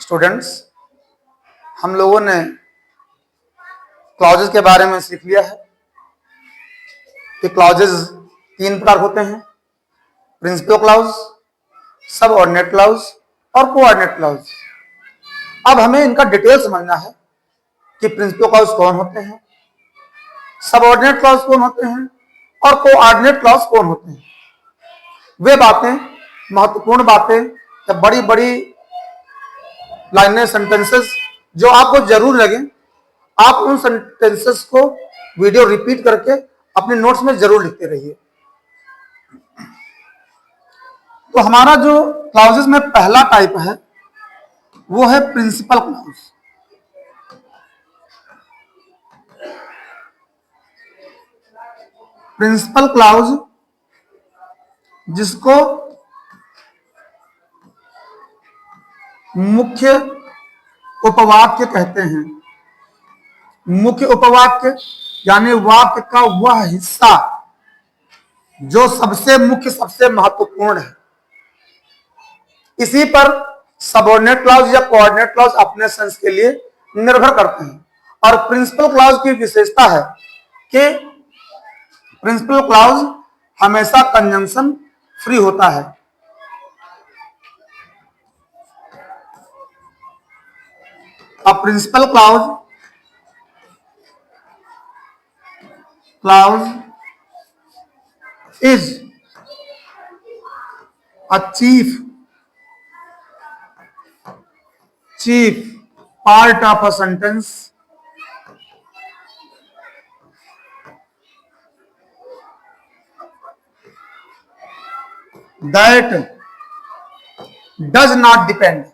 Students, हम लोगों ने क्लॉजेज के बारे में सीख लिया है कि क्लॉजेज तीन प्रकार होते हैं: प्रिंसिपल क्लॉज, सबऑर्डिनेट क्लॉज और कोऑर्डिनेट क्लॉज। अब हमें इनका डिटेल समझना है कि प्रिंसिपल क्लॉज कौन होते हैं, सबऑर्डिनेट क्लॉज कौन होते हैं और कोऑर्डिनेट क्लॉज कौन होते हैं। वे बातें, महत्वपूर्ण बातें या बड़ी बड़ी लाइनें, सेंटेंसेस जो आपको जरूर लगे, आप उन सेंटेंसेस को वीडियो रिपीट करके अपने नोट्स में जरूर लिखते रहिए। तो हमारा जो क्लॉजेस में पहला टाइप है वो है प्रिंसिपल क्लॉज। प्रिंसिपल क्लॉज जिसको मुख्य उपवाक्य कहते हैं। मुख्य उपवाक्य यानी वाक्य का वह हिस्सा जो सबसे मुख्य, सबसे महत्वपूर्ण है। इसी पर सबऑर्डिनेट क्लॉज या कोऑर्डिनेट क्लॉज अपने सेंस के लिए निर्भर करते हैं। और प्रिंसिपल क्लॉज की विशेषता है कि प्रिंसिपल क्लॉज हमेशा कंजंक्शन फ्री होता है। A principal clause is a chief part of a sentence that does not depend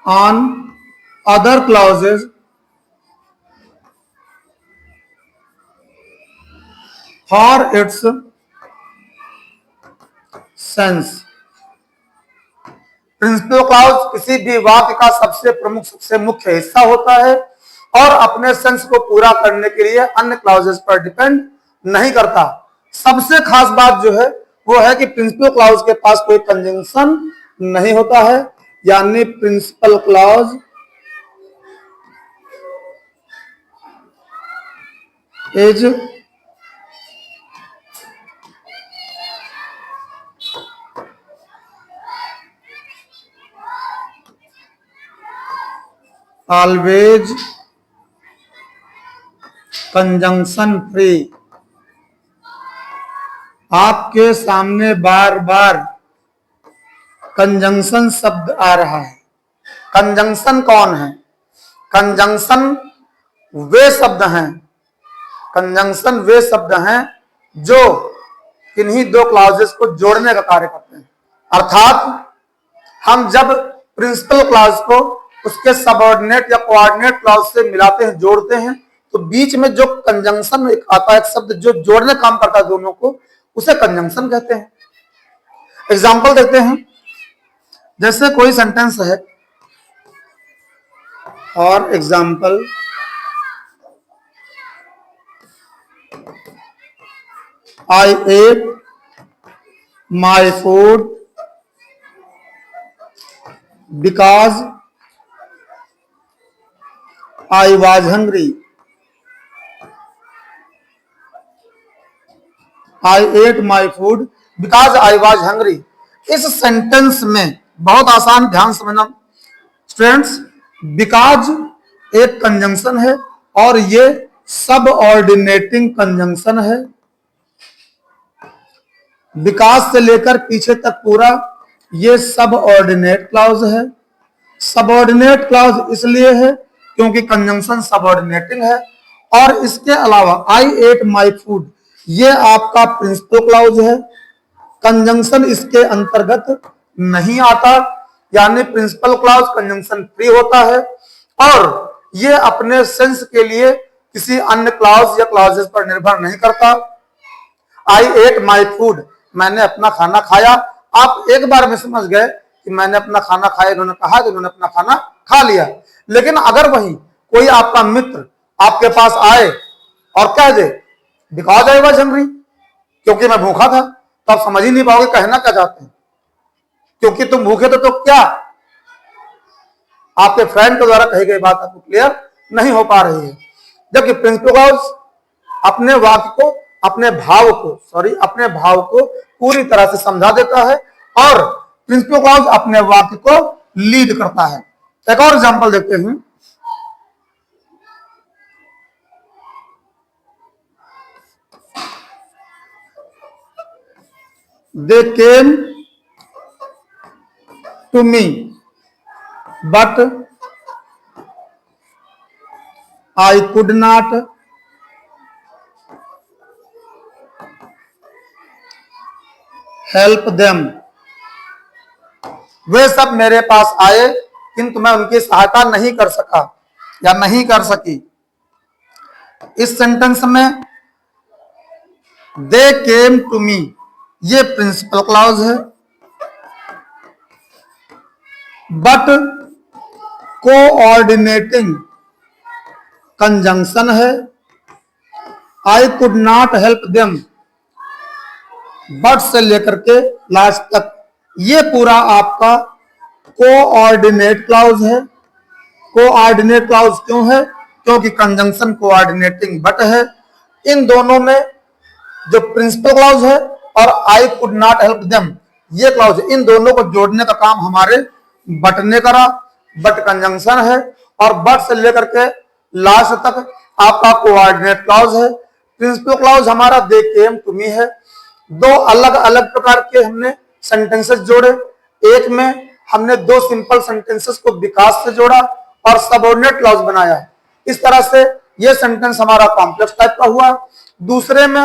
on other clauses for its sense। Principal clause किसी भी वाक्य का सबसे प्रमुख, सबसे मुख्य हिस्सा होता है और अपने सेंस को पूरा करने के लिए अन्य क्लॉजेस पर डिपेंड नहीं करता। सबसे खास बात जो है वो है कि प्रिंसिपल क्लॉज के पास कोई कंजंक्शन नहीं होता है, यानी principal clause is always conjunction free. आपके सामने बार बार कंजंक्शन शब्द आ रहा है। कंजंक्शन कौन है? कंजंक्शन वे शब्द हैं जो किन्हीं दो क्लॉजेस को जोड़ने का कार्य करते हैं। अर्थात हम जब प्रिंसिपल क्लॉज को उसके सबऑर्डिनेट या कोऑर्डिनेट क्लॉज से मिलाते हैं, जोड़ते हैं, तो बीच में जो कंजंक्शन आता है, एक शब्द जो जोड़ने काम करता है दोनों को, उसे कंजंक्शन कहते हैं। एग्जाम्पल देखते हैं। जैसे कोई सेंटेंस है, और example I ate my food because I was hungry। I ate my food because I was hungry। इस सेंटेंस में बहुत आसान, ध्यान समझना स्टूडेंट्स, बिकॉज एक कंजंक्शन है और ये सबऑर्डिनेटिंग कंजंक्शन है। बिकॉज से लेकर पीछे तक पूरा ये सबऑर्डिनेट क्लॉज है। सबऑर्डिनेट क्लॉज इसलिए है क्योंकि कंजंक्शन सबऑर्डिनेटिंग है। और इसके अलावा आई एट माई फूड ये आपका प्रिंसिपल क्लॉज है, कंजंक्शन इसके अंतर्गत नहीं आता, यानी प्रिंसिपल क्लॉज कंजंक्शन फ्री होता है और ये अपने सेंस के लिए किसी अन्य क्लॉज या क्लॉजेस पर निर्भर नहीं करता। आई एट माई फूड, मैंने अपना खाना खाया। आप एक बार में समझ गए कि मैंने अपना खाना खाया, इन्होंने कहा कि इन्होंने अपना खाना खा लिया। लेकिन अगर वही कोई आपका मित्र आपके पास आए और कह दे बिकॉज आई वॉज हंग्री, क्योंकि मैं भूखा था, तो आप समझ ही नहीं पाओगे कहना क्या चाहते हैं। क्योंकि तुम भूखे तो क्या आपके फ्रेंड के द्वारा कही गई बात आपको क्लियर नहीं हो पा रही है। जबकि प्रिंसिपल क्लॉज अपने वाक्य को, अपने भाव को पूरी तरह से समझा देता है और प्रिंसिपल क्लॉज अपने वाक्य को लीड करता है। एक और एग्जांपल देखते हैं। They came to me but I could not help them. वे सब मेरे पास आए किंतु मैं उनकी सहायता नहीं कर सका या नहीं कर सकी। इस सेंटेंस में दे केम टू मी ये प्रिंसिपल क्लॉज है, बट कोऑर्डिनेटिंग कंजंक्शन है। आई could not help them but से लेकर के लास्ट तक ये पूरा आपका कोऑर्डिनेट क्लॉज है। कोऑर्डिनेट क्लॉज क्यों है? क्योंकि कंजंक्शन कोऑर्डिनेटिंग बट है। इन दोनों में जो प्रिंसिपल क्लॉज है और आई कुड नॉट हेल्प देम ये क्लॉज, इन दोनों को जोड़ने का काम हमारे बट ने करा। बट कंजंक्शन है और बट से लेकर के लास्ट तक आपका कोऑर्डिनेट क्लॉज है। प्रिंसिपल क्लॉज हमारा दे केम टू मी है। दो अलग अलग प्रकार के हमने सेंटेंसेस जोड़े। एक में हमने दो सिंपल सेंटेंसेस को विकास से जोड़ा और सबऑर्डिनेट क्लॉज बनाया। इस तरह से ये सेंटेंस हमारा कॉम्प्लेक्स टाइप का हुआ। दूसरे में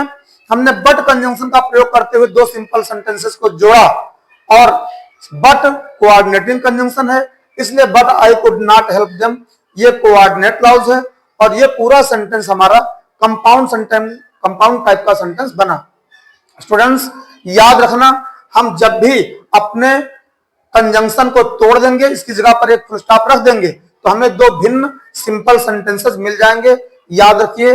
हमने बट कंजंक्शन का प्रयोग करते हुए दो सिंपल सेंटेंसेस को जोड़ा और बट कोऑर्डिनेटिंग कंजंक्शन है, इसलिए but I could not help them ये कोऑर्डिनेट क्लॉज है और ये पूरा सेंटेंस हमारा कंपाउंड टाइप का सेंटेंस बना। स्टूडेंट्स याद रखना, हम जब भी अपने कंजंक्शन को तोड़ देंगे, इसकी जगह पर एक फुल स्टॉप रख देंगे, तो हमें दो भिन्न सिंपल सेंटेंसेस मिल जाएंगे। याद रखिए,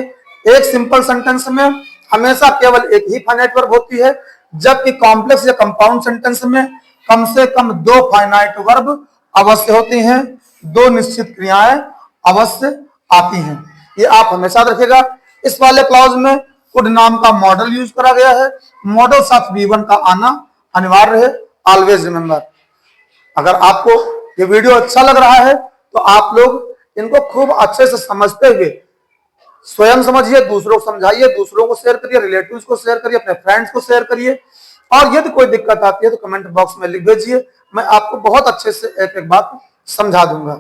एक सिंपल सेंटेंस में हमेशा केवल एक ही फाइनाइट वर्ब होती है, जबकि कॉम्प्लेक्स या कंपाउंड सेंटेंस में कम से कम दो फाइनाइट वर्ब अवश्य होती हैं, दो निश्चित क्रियाएं अवश्य आती हैं। ये आप हमेशा रखिएगा। इस वाले क्लॉज में कुड नाम का मॉडल यूज करा गया है। मॉडल्स ऑफ V1 का आना अनिवार्य है, ऑलवेज रिमेंबर। अगर आपको ये वीडियो अच्छा लग रहा है तो आप लोग इनको खूब अच्छे से समझते हुए स्वयं समझिए, दूसरों को समझाइए, दूसरों को शेयर करिए, रिलेटिव्स को शेयर करिए, अपने फ्रेंड्स को शेयर करिए। और यदि कोई दिक्कत आती है तो कमेंट बॉक्स में लिख भेजिए, मैं आपको बहुत अच्छे से एक एक बात समझा दूंगा।